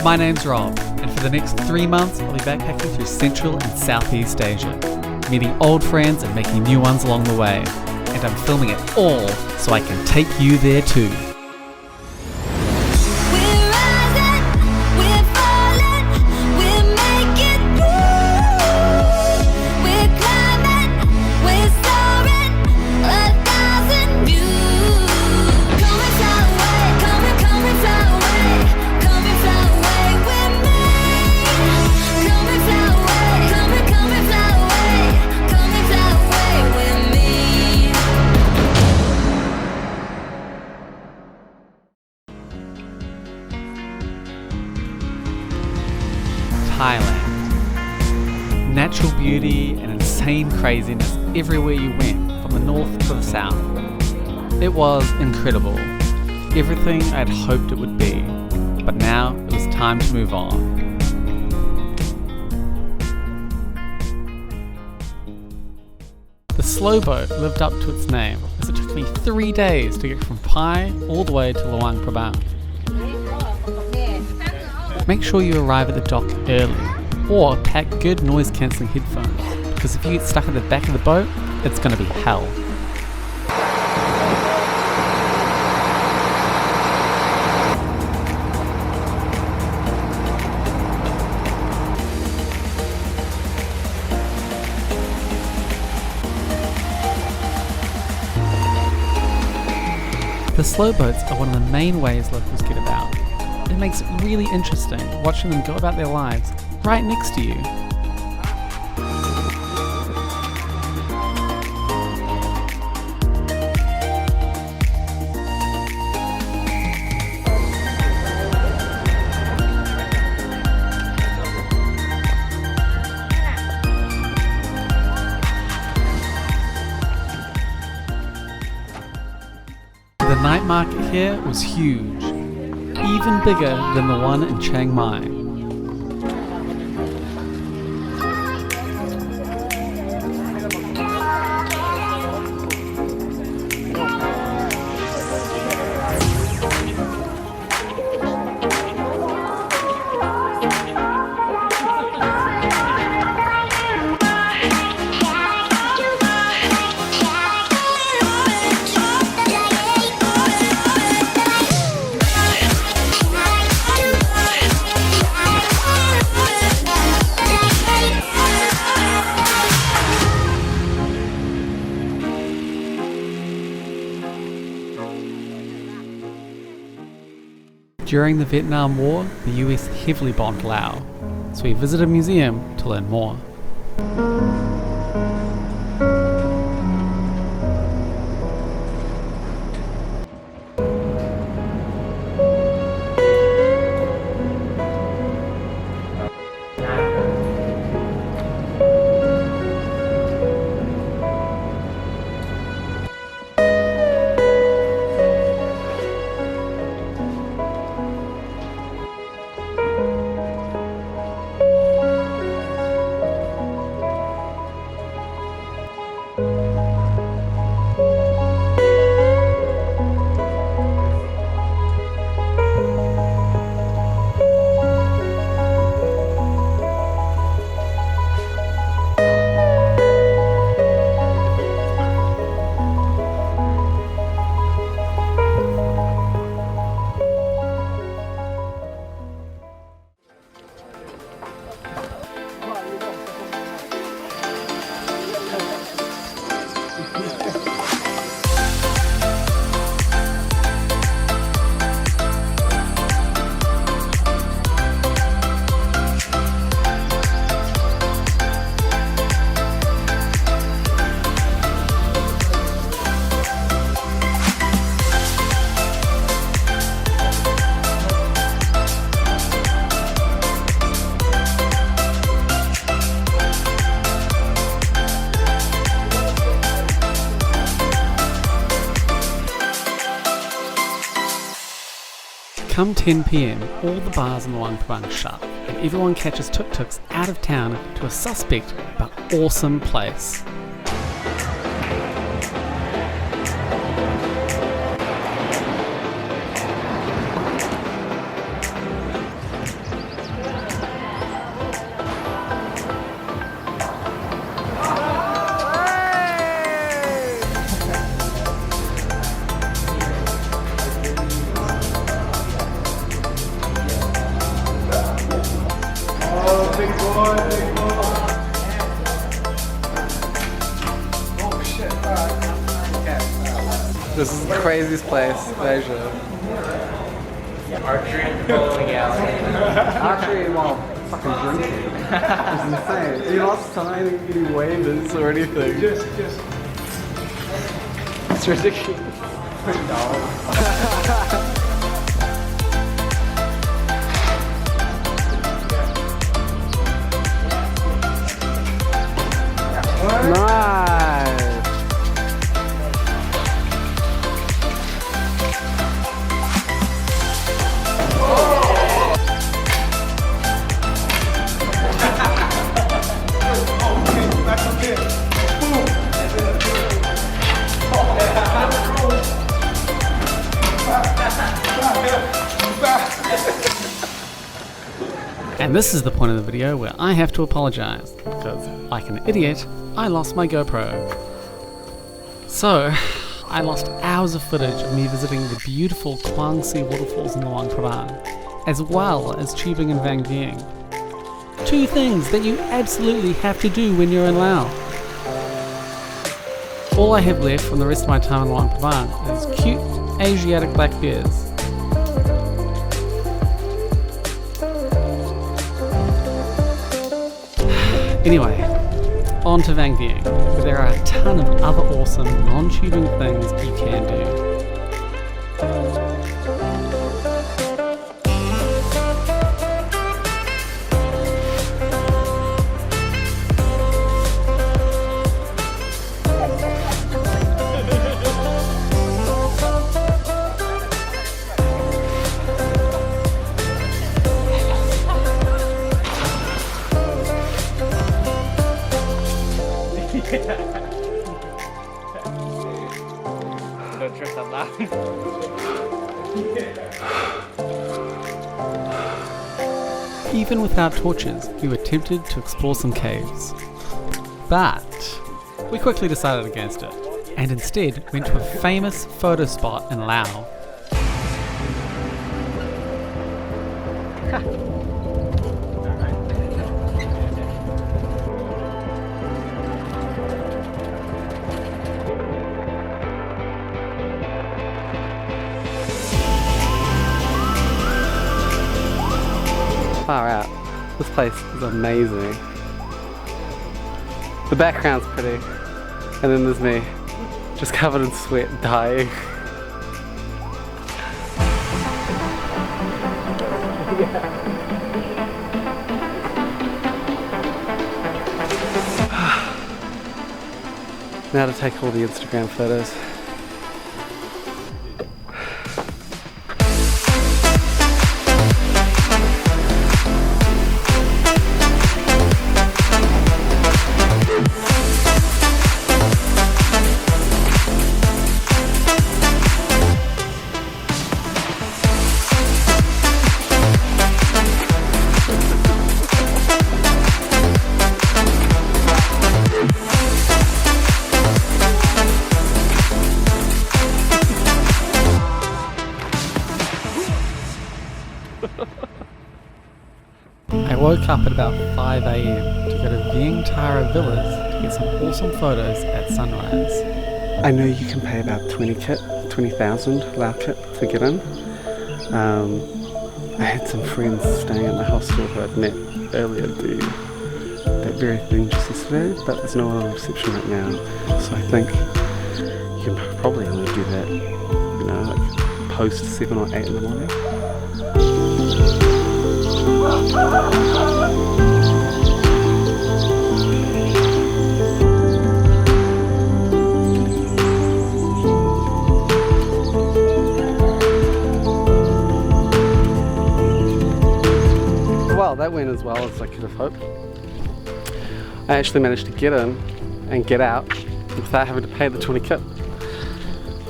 My name's Rob, and for the next 3 months I'll be backpacking through Central and Southeast Asia, meeting old friends and making new ones along the way. And I'm filming it all so I can take you there too. Thailand. Natural beauty and insane craziness everywhere you went, from the north to the south. It was incredible. Everything I'd hoped it would be. But now it was time to move on. The slow boat lived up to its name, as it took me 3 days to get from Huay all the way to Luang, Prabang. Make sure you arrive at the dock early, or pack good noise-cancelling headphones, because if you get stuck at the back of the boat, it's going to be hell. The slow boats are one of the main ways locals get about. It makes it really interesting watching them go about their lives right next to you. The night market here was huge. Even bigger than the one in Chiang Mai. During the Vietnam War, the US heavily bombed Laos, so we visited a museum to learn more. Come 10 PM, all the bars in Luang Prabang shut, and everyone catches tuk-tuks out of town to a suspect but awesome place. craziest place, Asia. Archery and bowling alley. Archery while fucking drinking. It's insane. He lost time in getting waivers or anything. It's ridiculous. Nice. And this is the point of the video where I have to apologize, because like an idiot, I lost my GoPro. So, I lost hours of footage of me visiting the beautiful Luang Sea waterfalls in Luang, Prabang, as well as tubing in Vang Vieng. Two things that you absolutely have to do when you're in Laos. All I have left from the rest of my time in Luang Prabang is cute Asiatic black bears. Anyway, on to Vang Vieng, where there are a ton of other awesome non-tubing things you can do. Don't trip that loud. Even without torches, we were tempted to explore some caves. But we quickly decided against it, and instead went to a famous photo spot in Laos. Far out. This place is amazing. The background's pretty, and then there's me, just covered in sweat, dying. Now to take all the Instagram photos. I woke up at about 5 AM to go to Vientiane Villas to get some awesome photos at sunrise. I know you can pay about 20,000 Lao kip to get in. I had some friends staying at the hostel who I'd met earlier do that very thing just yesterday, but there's no one on reception right now, so I think you can probably only do that, you know, like post 7 or 8 in the morning. Well, that went as well as I could have hoped. I actually managed to get in and get out without having to pay the 20 kip.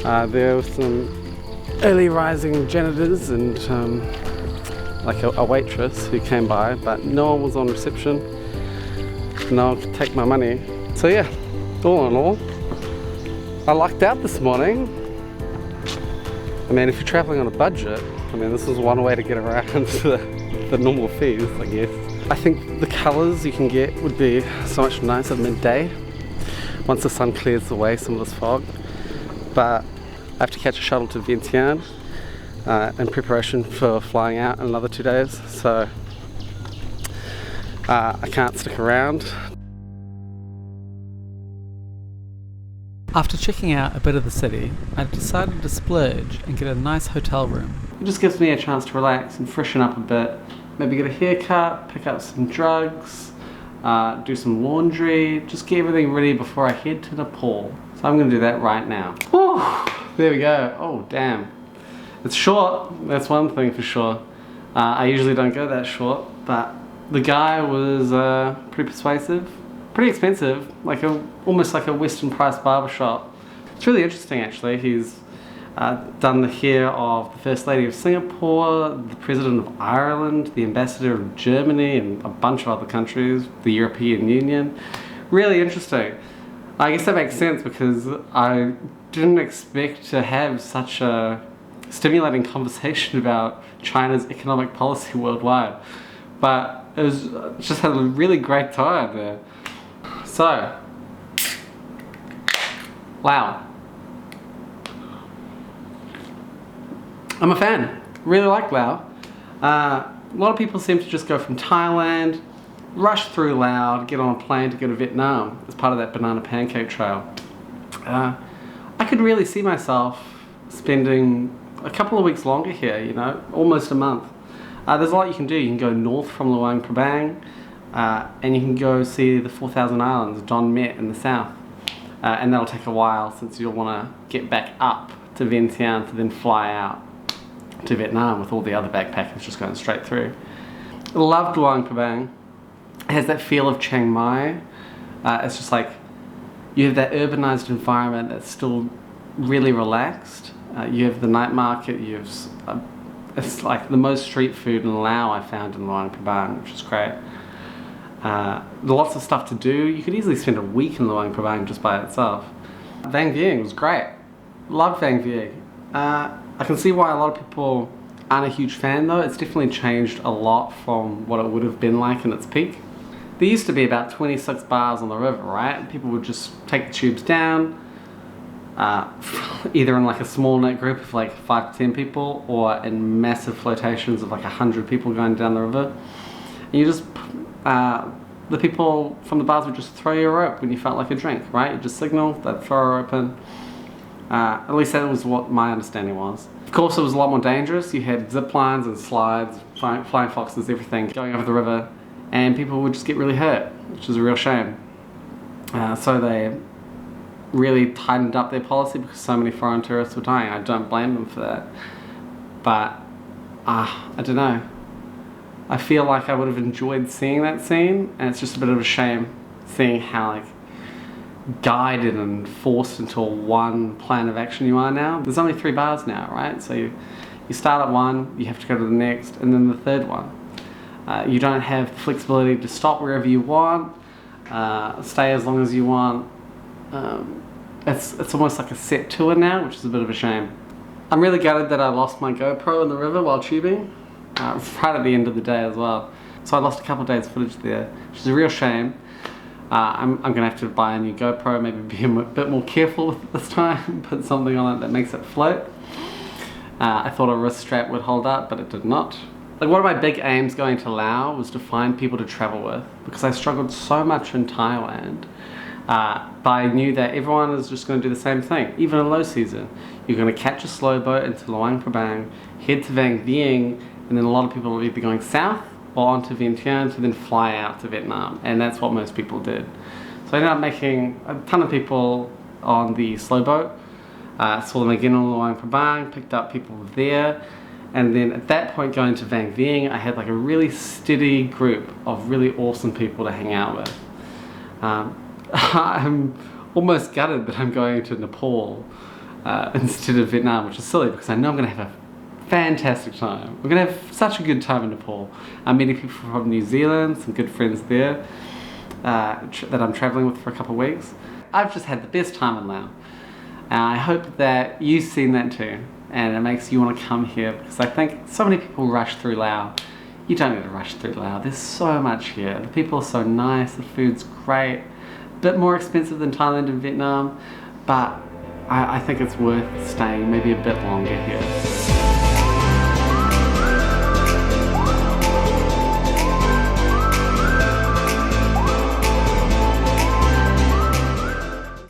There were some early rising janitors and like a waitress who came by, but no one was on reception. No one could take my money. So yeah, all in all, I lucked out this morning. I mean, if you're traveling on a budget, I mean, this is one way to get around the normal fees, I guess. I think the colours you can get would be so much nicer midday once the sun clears away some of this fog. But have to catch a shuttle to Vientiane in preparation for flying out in another 2 days, so I can't stick around. After checking out a bit of the city, I decided to splurge and get a nice hotel room. It just gives me a chance to relax and freshen up a bit. Maybe get a haircut, pick up some drugs, do some laundry, just get everything ready before I head to Nepal. So I'm going to do that right now. Whew, there we go. Oh, damn. It's short, that's one thing for sure. I usually don't go that short, but the guy was pretty persuasive. Pretty expensive, almost like a Western price barbershop. It's really interesting actually. He's done the hair of the First Lady of Singapore, the President of Ireland, the Ambassador of Germany, and a bunch of other countries, the European Union. Really interesting. I guess that makes sense because I didn't expect to have such a stimulating conversation about China's economic policy worldwide. But it was just had a really great time there. So, wow. I'm a fan. Really like Laos. A lot of people seem to just go from Thailand, rush through Laos, get on a plane to go to Vietnam as part of that Banana Pancake Trail. I could really see myself spending a couple of weeks longer here, you know, almost a month. There's a lot you can do. You can go north from Luang, Prabang, and you can go see the 4,000 Islands, Don Met in the south. And that'll take a while since you'll want to get back up to Vientiane to then fly out to Vietnam with all the other backpackers just going straight through. Loved Luang Prabang. It has that feel of Chiang Mai. It's just like you have that urbanized environment that's still really relaxed. You have the night market, you have it's like the most street food in Laos I found in Luang Prabang, which is great. Lots of stuff to do. You could easily spend a week in Luang Prabang just by itself. Vieng was great. Loved Vieng. I can see why a lot of people aren't a huge fan though. It's definitely changed a lot from what it would have been like in its peak. There used to be about 26 bars on the river, right? People would just take the tubes down, either in like a small knit group of like 5 to 10 people or in massive flotations of like 100 people going down the river. And you just, the people from the bars would just throw you a rope when you felt like a drink, right? You just signal, they'd throw a rope in. At least that was what my understanding was. Of course it was a lot more dangerous. You had zip lines and slides, flying foxes, everything going over the river, and people would just get really hurt, which is a real shame. So they really tightened up their policy because so many foreign tourists were dying. I don't blame them for that. But, I don't know. I feel like I would have enjoyed seeing that scene, and it's just a bit of a shame seeing how like guided and forced into one plan of action you are now. There's only 3 bars now, right? So you start at one, you have to go to the next, and then the third one. You don't have the flexibility to stop wherever you want, stay as long as you want. It's almost like a set tour now, which is a bit of a shame. I'm really gutted that I lost my GoPro in the river while tubing, right at the end of the day as well. So I lost a couple of days footage there, which is a real shame. I'm going to have to buy a new GoPro, maybe be a bit more careful with it this time, put something on it that makes it float. I thought a wrist strap would hold up, but it did not. Like one of my big aims going to Laos was to find people to travel with, because I struggled so much in Thailand. But I knew that everyone is just going to do the same thing, even in low season. You're going to catch a slow boat into Luang Prabang, head to Vieng, and then a lot of people will either be going south or onto Vientiane to then fly out to Vietnam, and that's what most people did. So I ended up making a ton of people on the slow boat, saw them again on Luang Prabang, picked up people there, and then at that point going to Vieng, I had like a really steady group of really awesome people to hang out with. I'm almost gutted that I'm going to Nepal instead of Vietnam, which is silly because I know I'm going to have a fantastic time. We're going to have such a good time in Nepal. I'm meeting people from New Zealand, some good friends there that I'm traveling with for a couple of weeks. I've just had the best time in Laos. I hope that you've seen that too, and it makes you want to come here, because I think so many people rush through Laos. You don't need to rush through Laos. There's so much here. The people are so nice, the food's great. A bit more expensive than Thailand and Vietnam, but I think it's worth staying maybe a bit longer here.